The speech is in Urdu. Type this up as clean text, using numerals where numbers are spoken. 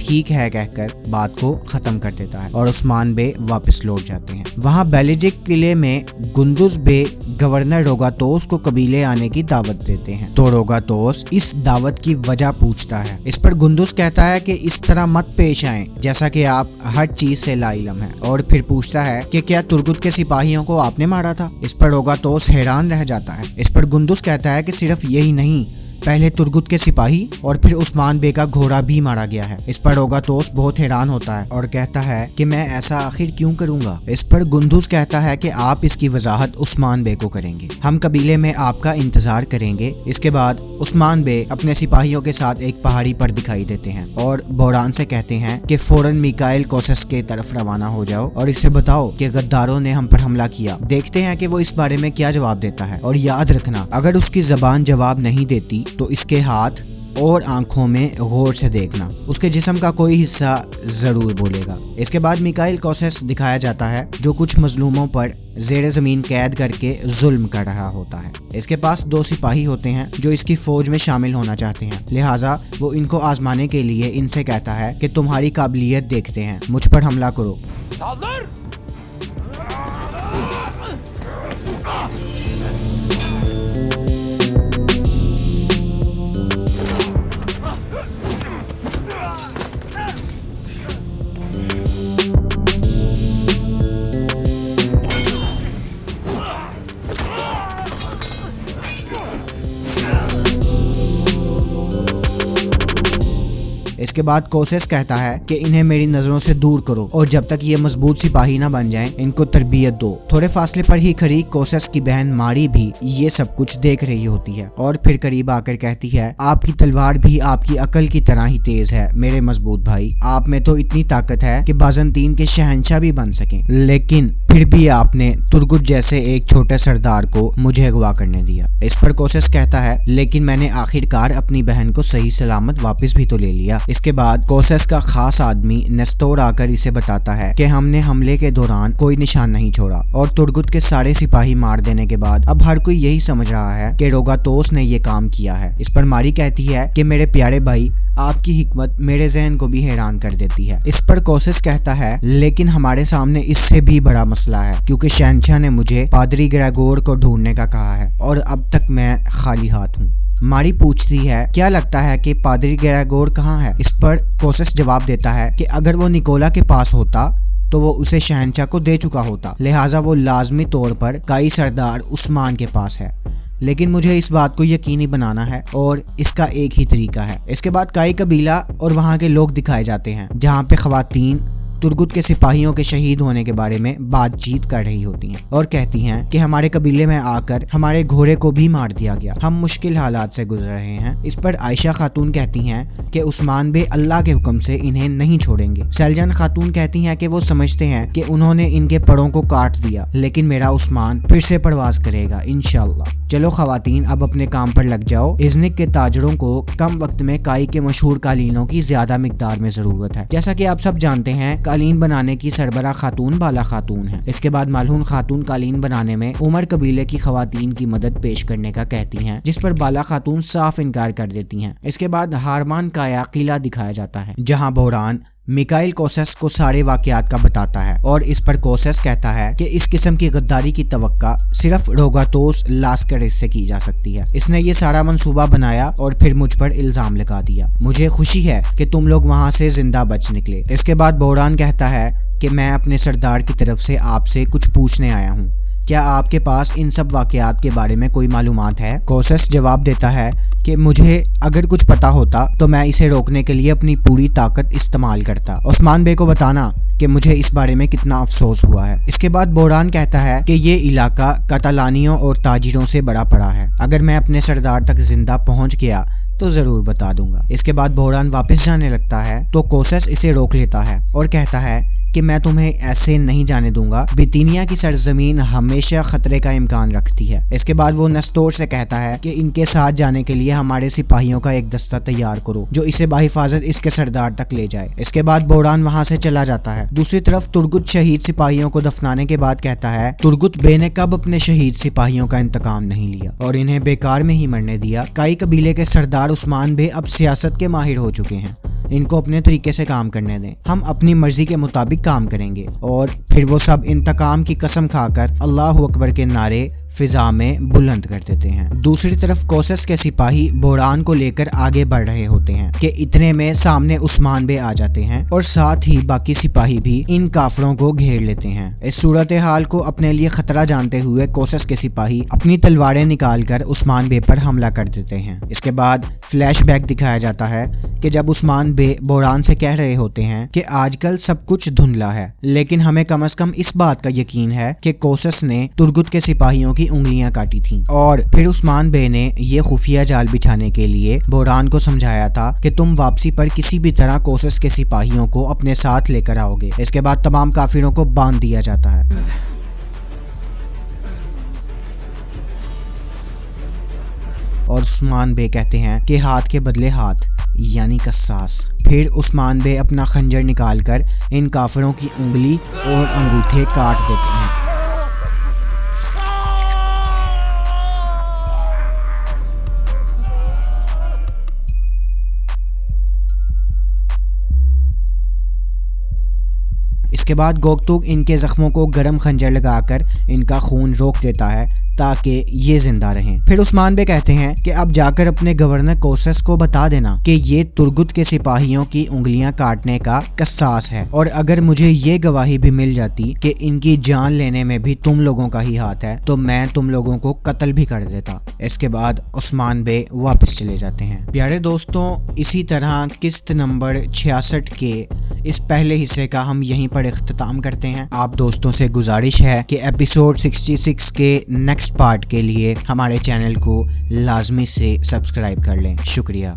ٹھیک ہے کہہ کر بات کو ختم کر دیتا ہے اور عثمان بے واپس لوٹ جاتے ہیں۔ وہاں بیلیجک قلعے میں گندز بے گورنر روگاتوس کو قبیلے آنے کی دعوت دیتے ہیں، تو روگاتوس اس دعوت کی وجہ پوچھتا ہے۔ اس پر گندز کہتا ہے کہ اس طرح مت پیش آئیں جیسا کہ آپ ہر چیز سے لا علم ہیں، اور پھر پوچھتا ہے کہ کیا ترگت کے سپاہیوں کو آپ نے مارا تھا؟ اس پر روگاتوس حیران رہ جاتا ہے۔ اس پر گندز کہتا ہے کہ صرف یہی نہیں، پہلے ترگت کے سپاہی اور پھر عثمان بے کا گھوڑا بھی مارا گیا ہے۔ اس پر روگاتوس بہت حیران ہوتا ہے اور کہتا ہے کہ میں ایسا آخر کیوں کروں گا؟ اس پر گندز کہتا ہے کہ آپ اس کی وضاحت عثمان بے کو کریں گے، ہم قبیلے میں آپ کا انتظار کریں گے۔ اس کے بعد عثمان بے اپنے سپاہیوں کے ساتھ ایک پہاڑی پر دکھائی دیتے ہیں اور بوران سے کہتے ہیں کہ فوراً میکائل کوسس کے طرف روانہ ہو جاؤ اور اسے بتاؤ کہ غداروں نے ہم پر حملہ کیا۔ دیکھتے ہیں کہ وہ اس بارے میں کیا جواب دیتا ہے، اور یاد رکھنا اگر اس کی زبان جواب نہیں دیتی تو اس کے ہاتھ اور آنکھوں میں غور سے دیکھنا، اس کے جسم کا کوئی حصہ ضرور بولے گا۔ اس کے بعد میکائل کوسس دکھایا جاتا ہے جو کچھ مظلوموں پر زیر زمین قید کر کے ظلم کر رہا ہوتا ہے۔ اس کے پاس 2 سپاہی ہوتے ہیں جو اس کی فوج میں شامل ہونا چاہتے ہیں، لہٰذا وہ ان کو آزمانے کے لیے ان سے کہتا ہے کہ تمہاری قابلیت دیکھتے ہیں، مجھ پر حملہ کرو۔ اس کے بعد کوسس کہتا ہے کہ انہیں میری نظروں سے دور کرو اور جب تک یہ مضبوط سپاہی نہ بن جائیں ان کو تربیت دو۔ تھوڑے فاصلے پر ہی کھڑی کوسس کی بہن ماری بھی یہ سب کچھ دیکھ رہی ہوتی ہے اور پھر قریب آ کر کہتی ہے آپ کی تلوار بھی آپ کی عقل کی طرح ہی تیز ہے میرے مضبوط بھائی، آپ میں تو اتنی طاقت ہے کہ بازنطین کے شہنشاہ بھی بن سکیں، لیکن پھر بھی آپ نے ترگت جیسے ایک چھوٹے سردار کو مجھے اغوا کرنے دیا۔ اس پر کوسس کہتا ہے لیکن میں نے آخر کار اپنی بہن کو صحیح سلامت واپس بھی تو لے لیا۔ اس کے بعد کوسس کا خاص آدمی نیسٹور آ کر اسے بتاتا ہے کہ ہم نے حملے کے دوران کوئی نشان نہیں چھوڑا اور ترگت کے سارے سپاہی مار دینے کے بعد اب ہر کوئی یہی سمجھ رہا ہے کہ روگاتوس نے یہ کام کیا ہے۔ اس پر ماری کہتی ہے کہ میرے پیارے بھائی آپ کی حکمت میرے ذہن کو بھی حیران کر دیتی ہے۔ اس پر کوسس کہتا ہے لیکن ہمارے سامنے اس سے بھی بڑا مسئلہ ہے کیونکہ شہنشاہ نے مجھے پادری گریگور کو ڈھونڈنے کا کہا ہے اور اب تک میں خالی ہاتھ ہوں۔ ماری پوچھتی ہے کیا لگتا ہے کہ پادری گریگور کہاں ہے؟ اس پر کوسس جواب دیتا ہے کہ اگر وہ نکولا کے پاس ہوتا تو وہ اسے شہنشاہ کو دے چکا ہوتا، لہٰذا وہ لازمی طور پر کائی سردار عثمان کے پاس ہے، لیکن مجھے اس بات کو یقینی بنانا ہے اور اس کا ایک ہی طریقہ ہے۔ اس کے بعد کائی قبیلہ اور وہاں کے لوگ دکھائے جاتے ہیں جہاں پہ خواتین ترگت کے سپاہیوں کے شہید ہونے کے بارے میں بات چیت کر رہی ہوتی ہیں اور کہتی ہیں کہ ہمارے قبیلے میں آ کر ہمارے گھوڑے کو بھی مار دیا گیا، ہم مشکل حالات سے گزر رہے ہیں۔ اس پر عائشہ خاتون کہتی ہیں کہ عثمان بے اللہ کے حکم سے انہیں نہیں چھوڑیں گے۔ سیلجن خاتون کہتی ہیں کہ وہ سمجھتے ہیں کہ انہوں نے ان کے پڑوں کو کاٹ دیا، لیکن میرا عثمان پھر سے پرواز کرے گا انشاءاللہ۔ چلو خواتین اب اپنے کام پر لگ جاؤ، ازنک کے تاجروں کو کم وقت میں کائی کے مشہور قالینوں کی زیادہ مقدار میں ضرورت ہے۔ جیسا کہ آپ سب جانتے ہیں قالین بنانے کی سربراہ خاتون بالا خاتون ہے۔ اس کے بعد ملعون خاتون قالین بنانے میں عمر قبیلے کی خواتین کی مدد پیش کرنے کا کہتی ہیں، جس پر بالا خاتون صاف انکار کر دیتی ہیں۔ اس کے بعد ہارمان کایا قلعہ دکھایا جاتا ہے جہاں بوران میکائل کوسس کو سارے واقعات کا بتاتا ہے اور اس پر کوسس کہتا ہے کہ اس قسم کی غداری کی توقع صرف روگاتوس لاسکرس سے کی جا سکتی ہے، اس نے یہ سارا منصوبہ بنایا اور پھر مجھ پر الزام لگا دیا، مجھے خوشی ہے کہ تم لوگ وہاں سے زندہ بچ نکلے۔ اس کے بعد بوران کہتا ہے کہ میں اپنے سردار کی طرف سے آپ سے کچھ پوچھنے آیا ہوں، کیا آپ کے پاس ان سب واقعات کے بارے میں کوئی معلومات ہے؟ کوسس جواب دیتا ہے کہ مجھے اگر کچھ پتا ہوتا تو میں اسے روکنے کے لیے اپنی پوری طاقت استعمال کرتا۔ عثمان بے کو بتانا کہ مجھے اس بارے میں کتنا افسوس ہوا ہے۔ اس کے بعد بوران کہتا ہے کہ یہ علاقہ کاتالانیوں اور تاجروں سے بڑا پڑا ہے، اگر میں اپنے سردار تک زندہ پہنچ گیا تو ضرور بتا دوں گا۔ اس کے بعد بوران واپس جانے لگتا ہے تو کوسس اسے روک لیتا ہے اور کہتا ہے کہ میں تمہیں ایسے نہیں جانے دوں گا، بیتینیا کی سرزمین ہمیشہ خطرے کا امکان رکھتی ہے۔ اس کے بعد وہ نیسٹور سے کہتا ہے کہ ان کے ساتھ جانے کے لیے ہمارے سپاہیوں کا ایک دستہ تیار کرو جو اسے بحفاظت اس کے سردار تک لے جائے۔ اس کے بعد بوران وہاں سے چلا جاتا ہے۔ دوسری طرف ترگت شہید سپاہیوں کو دفنانے کے بعد کہتا ہے ترگت بے نے کب اپنے شہید سپاہیوں کا انتقام نہیں لیا اور انہیں بیکار میں ہی مرنے دیا۔ کائی قبیلے کے سردار عثمان بے اب سیاست کے ماہر ہو چکے ہیں، ان کو اپنے طریقے سے کام کرنے دیں، ہم اپنی مرضی کے مطابق کام کریں گے۔ اور پھر وہ سب انتقام کی قسم کھا کر اللہ اکبر کے نعرے فضا میں بلند کر دیتے ہیں۔ دوسری طرف کوسس کے سپاہی بحران کو لے کر آگے بڑھ رہے ہوتے ہیں کہ اتنے میں سامنے عثمان بے آ جاتے ہیں اور ساتھ ہی باقی سپاہی بھی ان کافروں کو گھیر لیتے ہیں۔ اس صورتحال کو اپنے لیے خطرہ جانتے ہوئے کوسس کے سپاہی اپنی تلواریں نکال کر عثمان بے پر حملہ کر دیتے ہیں۔ اس کے بعد فلیش بیک دکھایا جاتا ہے کہ جب عثمان بے بحران سے کہہ رہے ہوتے ہیں کہ آج کل سب کچھ دھندلا ہے، لیکن ہمیں کم از کم اس بات کا یقین ہے کہ کوسس نے ترگت کے سپاہیوں کی انگلیاں کاٹی تھیں، اور پھر عثمان بے نے یہ خفیہ جال بچھانے کے لیے بحران کو سمجھایا تھا کہ تم واپسی پر کسی بھی طرح کوسس کے سپاہیوں کو اپنے ساتھ لے کر آؤ گے۔ اس کے بعد تمام کافروں کو باندھ دیا جاتا ہے۔ اور عثمان بے کہتے ہیں کہ ہاتھ کے بدلے ہاتھ، یعنی قصاص۔ پھر عثمان بے اپنا خنجر نکال کر ان کافروں کی انگلی اور انگوٹھے کاٹ دیتے ہیں۔ اس کے بعد گوکتوک ان کے زخموں کو گرم خنجر لگا کر ان کا خون روک دیتا ہے تاکہ یہ زندہ رہیں۔ پھر عثمان بے کہتے ہیں کہ اب جا کر اپنے گورنر کوسس کو بتا دینا کہ یہ ترگت کے سپاہیوں کی انگلیاں کاٹنے کا قصاص ہے، اور اگر مجھے یہ گواہی بھی مل جاتی کہ ان کی جان لینے میں بھی تم لوگوں کا ہی ہاتھ ہے تو میں تم لوگوں کو قتل بھی کر دیتا۔ اس کے بعد عثمان بے واپس چلے جاتے ہیں۔ پیارے دوستوں، اسی طرح قسط نمبر 66 کے اس پہلے حصے کا ہم یہیں پر اختتام کرتے ہیں۔ آپ دوستوں سے گزارش ہے کہ ایپیسوڈ 66 کے نیکسٹ پارٹ کے لیے ہمارے چینل کو لازمی سے سبسکرائب کر لیں۔ شکریہ۔